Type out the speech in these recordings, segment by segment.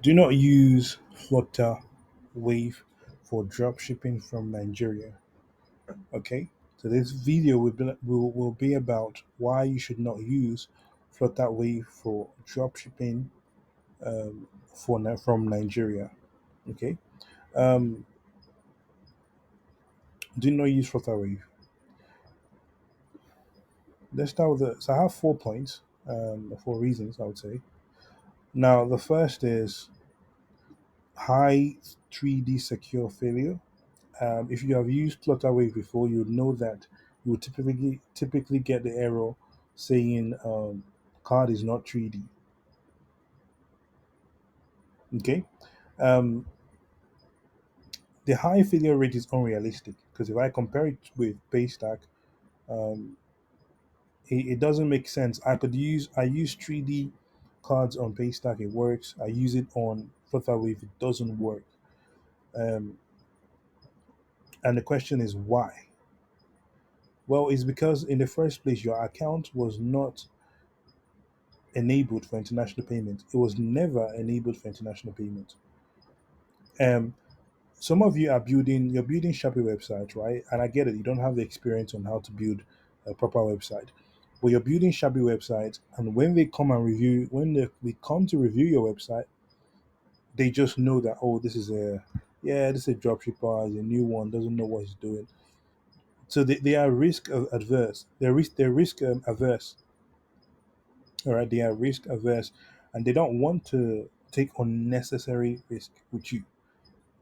Do not use Flutterwave for drop shipping from Nigeria. Okay, so this video will be about why you should not use Flutterwave for drop shipping from Nigeria. Okay, um, do not use Flutterwave. Let's start with the. So I have 4 points, 4 reasons I would say. Now the first is high 3D secure failure. If you have used Flutterwave before, you know that you will typically get the error saying card is not 3D. Okay, um, the high failure rate is unrealistic because if I compare it with Paystack, um, it doesn't make sense. I use 3D cards on Paystack, it works. I use it on Flutterwave, it doesn't work. Um, and the question is why? Well, it's because in the first place, your account was not enabled for international payment. It was never enabled for international payment. Um, some of you you're building Shopee websites, right? And I get it, you don't have the experience on how to build a proper website. But you're building Shopee websites, and when they come to review your website, they just know that, oh, this is a dropshipper, is a new one, doesn't know what he's doing. So they are adverse. They're risk averse. All right, they are risk averse, and they don't want to take unnecessary risk with you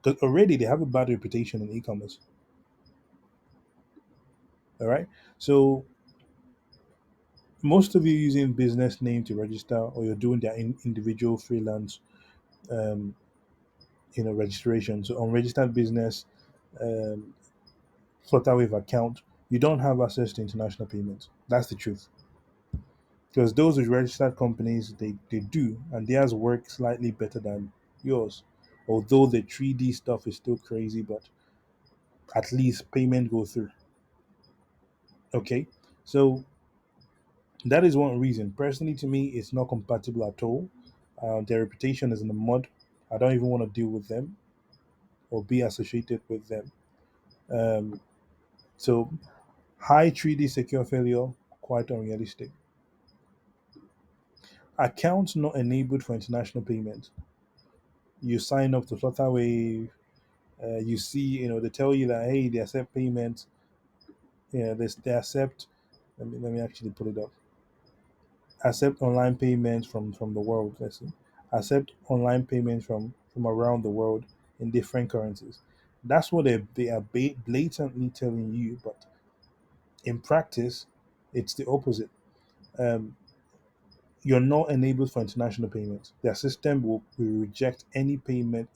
because already they have a bad reputation in e-commerce. All right, so most of you using business name to register, or you're doing their individual freelance, um, registration. So unregistered business, um, Flutterwave account, you don't have access to international payments. That's the truth. Because those with registered companies, they do, and theirs work slightly better than yours. Although the 3D stuff is still crazy, but at least payment go through. Okay, so that is one reason. Personally, to me, it's not compatible at all. Their reputation is in the mud. I don't even want to deal with them or be associated with them. Um, so high 3D secure failure, quite unrealistic. Accounts not enabled for international payment. You sign up to Flutterwave. You see, they tell you that hey, they accept payments. Yeah, they accept. Let me actually pull it up. Accept online payments from the world. Let's see. Accept online payments from around the world in different currencies. That's what they are blatantly telling you, but in practice, it's the opposite. Um, you're not enabled for international payments. Their system will reject any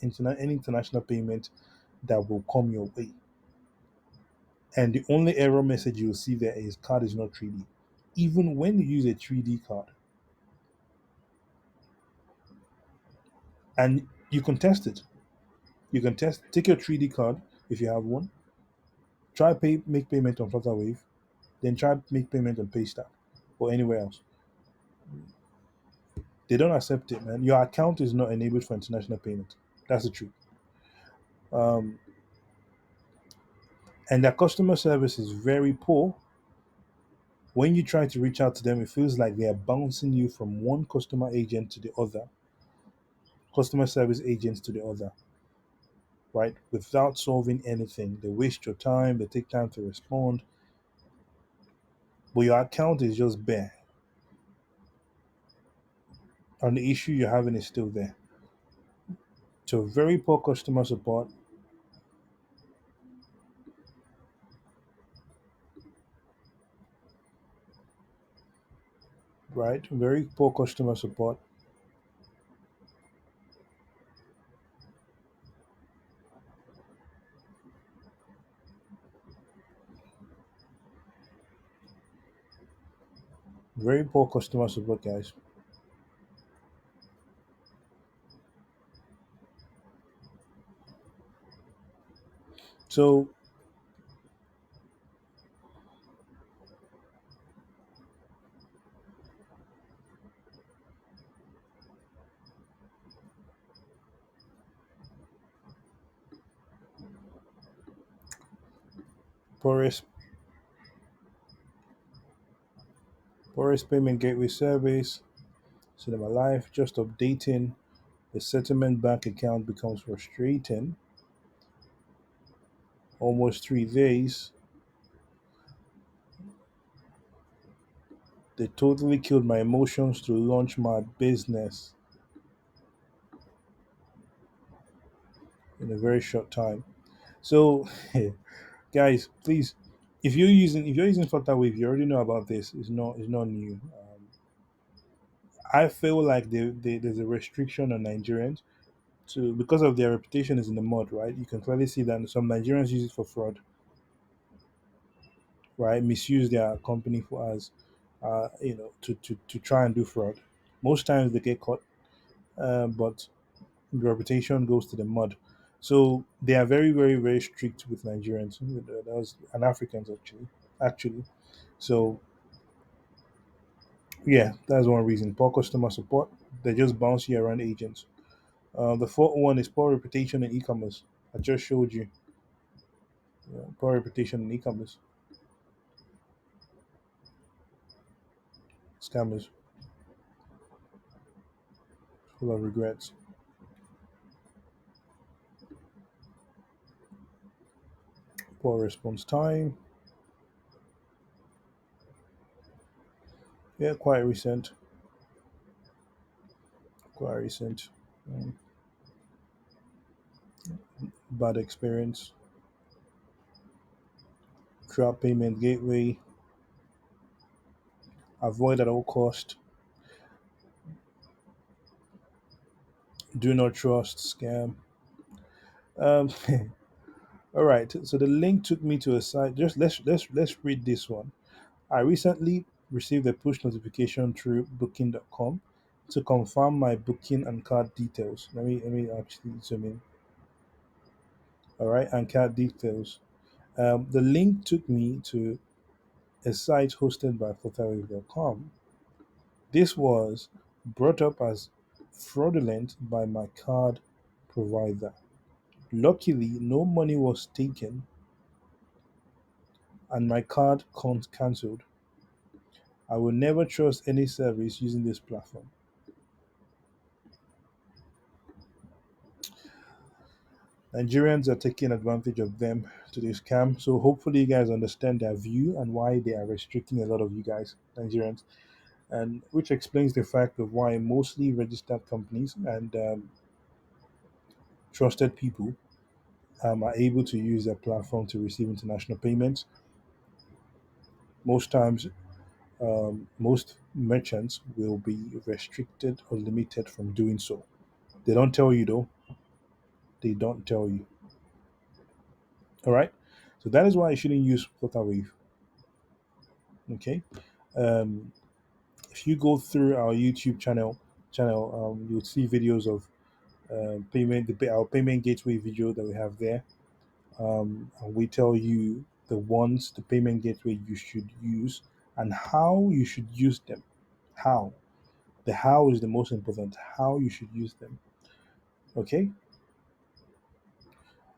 international payment that will come your way. And the only error message you'll see there is card is not 3D. Even when you use a 3D card, and you can test it. Take your 3D card if you have one, make payment on Flutterwave, then try make payment on Paystack or anywhere else. They don't accept it, man. Your account is not enabled for international payment. That's the truth. Um, and their customer service is very poor. When you try to reach out to them, it feels like they are bouncing you from one customer service agent to the other, right? Without solving anything. They waste your time, they take time to respond, but your account is just bare. And the issue you're having is still there. So very poor customer support, right? Very poor customer support, very poor customer support, guys. So Poorest poorest payment gateway service. Cinema Life just updating. The settlement bank account becomes frustrating. Almost 3 days. They totally killed my emotions to launch my business in a very short time. So, guys, please, if you're using Flutterwave, you already know about this. It's not new. I feel like there's a restriction on Nigerians to because of their reputation is in the mud, right? You can clearly see that some Nigerians use it for fraud, right? Misuse their company for as, to try and do fraud. Most times they get caught, but the reputation goes to the mud. So they are very, very, very strict with Nigerians, and Africans actually. So yeah, that's one reason. Poor customer support. They just bounce you around agents. The fourth one is poor reputation in e-commerce. I just showed you poor reputation in e-commerce. Scammers full of regrets. Poor response time. Yeah, quite recent. Quite recent. Mm, Bad experience. Crap payment gateway. Avoid at all cost. Do not trust. Scam. Um, all right. So the link took me to a site. Just let's read this one. I recently received a push notification through Booking.com to confirm my booking and card details. Let me actually zoom in. All right, and card details. The link took me to a site hosted by Flutterwave.com. This was brought up as fraudulent by my card provider. Luckily, no money was taken and my card cancelled. I will never trust any service using this platform. Nigerians are taking advantage of them to this scam. So hopefully you guys understand their view and why they are restricting a lot of you guys, Nigerians, and which explains the fact of why mostly registered companies and trusted people are able to use their platform to receive international payments. Most times, most merchants will be restricted or limited from doing so. They don't tell you though. They don't tell you. All right. So that is why you shouldn't use Flutterwave. Okay. Um, if you go through our YouTube channel, you'll see videos of our payment gateway video that we have there. And we tell you the payment gateway you should use and how you should use them. How the how is the most important. How you should use them. Okay.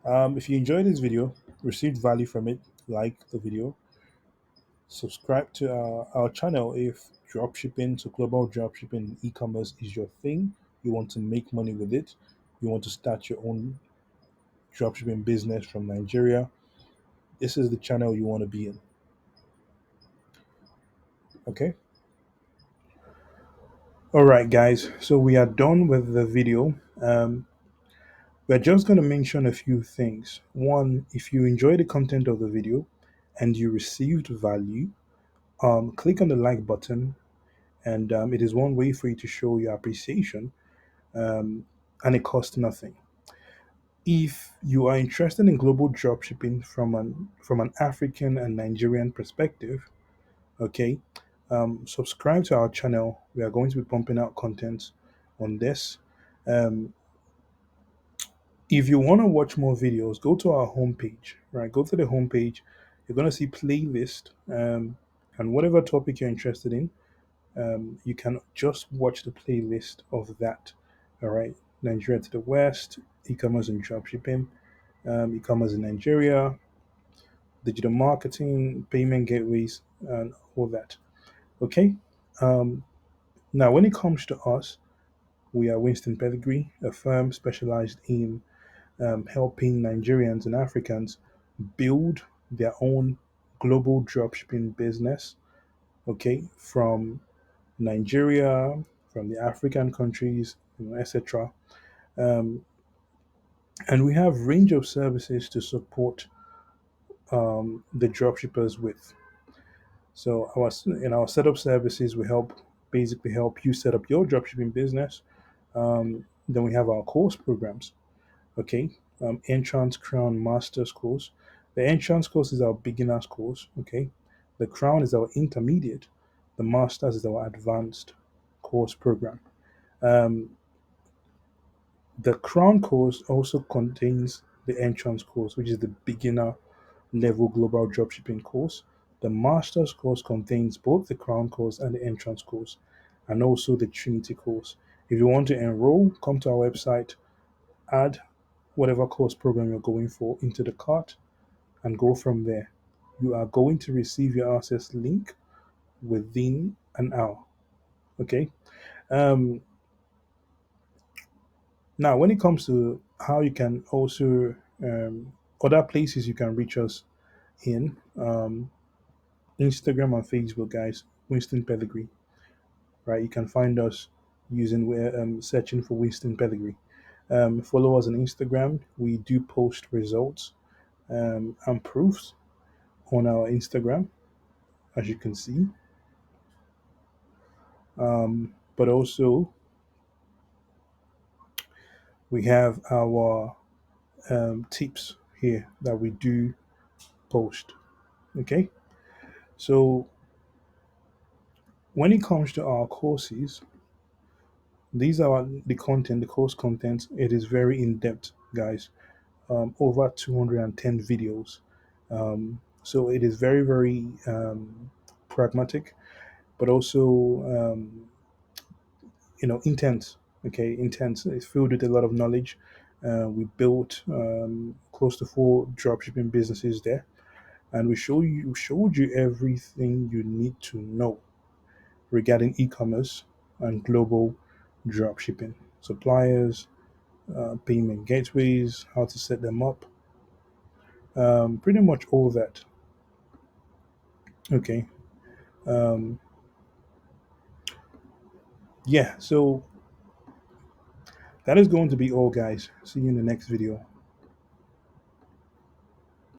If you enjoyed this video, received value from it, like the video, subscribe to our channel if dropshipping, so global dropshipping and e-commerce is your thing. You want to make money with it. You want to start your own dropshipping business from Nigeria. This is the channel you want to be in. Okay. All right, guys. So we are done with the video. We're just going to mention a few things. One, if you enjoy the content of the video and you received value, click on the like button, and it is one way for you to show your appreciation, um, and it costs nothing. If you are interested in global dropshipping from an African and Nigerian perspective, okay, subscribe to our channel. We are going to be pumping out content on this. Um, if you want to watch more videos, go to our homepage. Right, go to the homepage. You're going to see playlist, and whatever topic you're interested in, you can just watch the playlist of that. All right, Nigeria to the West, e-commerce and dropshipping, e-commerce in Nigeria, digital marketing, payment gateways, and all that. Okay. Um, Now, when it comes to us, we are Winston Pedigree, a firm specialized in helping Nigerians and Africans build their own global dropshipping business. Okay, from Nigeria, from the African countries, etc. Um, and we have range of services to support the dropshippers with. So our in our setup services, we basically help you set up your dropshipping business. Then we have our course programs. Okay, entrance, crown, master's course. The entrance course is our beginners course. Okay, the crown is our intermediate. The masters is our advanced course program. Um, the crown course also contains the entrance course, which is the beginner level global dropshipping course. The master's course contains both the crown course and the entrance course, and also the Trinity course. If you want to enroll, come to our website, add whatever course program you're going for into the cart, and go from there. You are going to receive your access link within an hour. Okay. Um, Now, when it comes to how you can also other places you can reach us in Instagram and Facebook, guys, Winston Pedigree, right? You can find us using searching for Winston Pedigree. Follow us on Instagram. We do post results and proofs on our Instagram, as you can see. But also, we have our tips here that we do post. Okay, so when it comes to our courses, these are the content, the course content. It is very in depth, guys. Over 210 videos. So it is very, very pragmatic, but also intense. Okay, intense. It's filled with a lot of knowledge. We built close to four dropshipping businesses there, and we showed you everything you need to know regarding e-commerce and global dropshipping, suppliers, payment gateways, how to set them up, pretty much all that. Okay. Um, yeah. So that is going to be all, guys. See you in the next video.